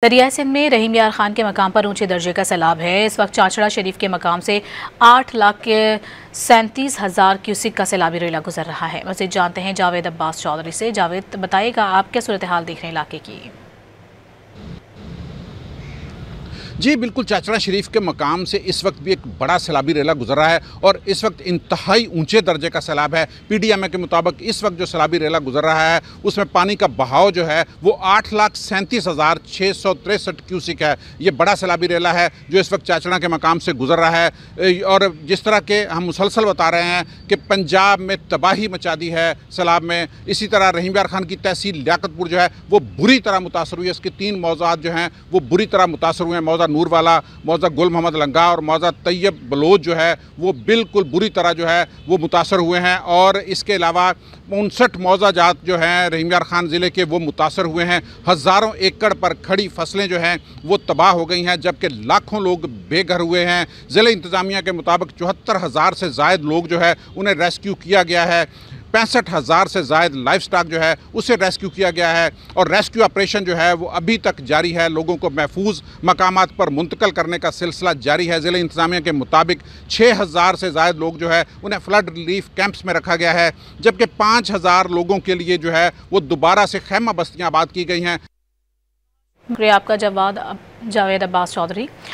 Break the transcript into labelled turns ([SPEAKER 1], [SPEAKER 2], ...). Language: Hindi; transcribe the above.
[SPEAKER 1] दरिया सिंध में रहीम यार खान के मकाम पर ऊंचे दर्जे का सैलाब है। इस वक्त चाचड़ा शरीफ के मकाम से 8,37,000 क्यूसिक का सैलाबी रेला गुजर रहा है। मज़ीद जानते हैं जावेद अब्बास चौधरी से। जावेद, बताइएगा आप क्या सूरत हाल देख रहे हैं इलाके की?
[SPEAKER 2] जी बिल्कुल, चाचड़ा शरीफ के मकाम से इस वक्त भी एक बड़ा सैलाबी रेला गुजर रहा है और इस वक्त इंतहाई ऊंचे दर्जे का सैलाब है। PDMA के मुताबिक इस वक्त जो सैलाबी रेला गुजर रहा है उसमें पानी का बहाव जो है वो 8,37,663 क्यूसिक है। ये बड़ा सैलाबी रेला है जो इस वक्त चाचड़ा के मकाम से गुजर रहा है। और जिस तरह के हम मुसलसल बता रहे हैं कि पंजाब में तबाही मचा दी है सैलाब में, इसी तरह रहीम यार खान की तहसील लियाकतपुर जो है वो बुरी तरह मुतासर हुई है। इसके 3 मौज़ात जो हैं वो बुरी तरह मुतासर हुए हैं। मौज़ा नूरवाला, मौज़ा गुल मोहम्मद लंगा और मौज़ा तैयब बलोच जो है वो बिल्कुल बुरी तरह जो है वो मुतासर हुए हैं। और इसके अलावा 59 मौज़ा जात जो हैं रहीम यार खान ज़िले के वो मुतासर हुए हैं। हज़ारों एकड़ पर खड़ी फसलें जो हैं वो तबाह हो गई हैं, जबकि लाखों लोग बेघर हुए हैं। ज़िला इंतज़ामिया के मुताबिक 74,000 से ज़ायद लोग जो है उन्हें रेस्क्यू किया गया है। 65,000 से ज़ायद लाइफ स्टॉक जो है उसे रेस्क्यू किया गया है और रेस्क्यू ऑपरेशन जो है वो अभी तक जारी है। लोगों को महफूज मकामात पर मुंतकिल करने का सिलसिला जारी है। ज़िला इंतज़ामिया के मुताबिक 6,000 से ज़ायद लोग जो है उन्हें फ्लड रिलीफ कैंप्स में रखा गया है, जबकि 5,000 लोगों के लिए जो है वो दोबारा से खैमा बस्तियाँ आबाद की गई हैं।
[SPEAKER 1] शुक्रिया आपका जावेद अब्बास चौधरी।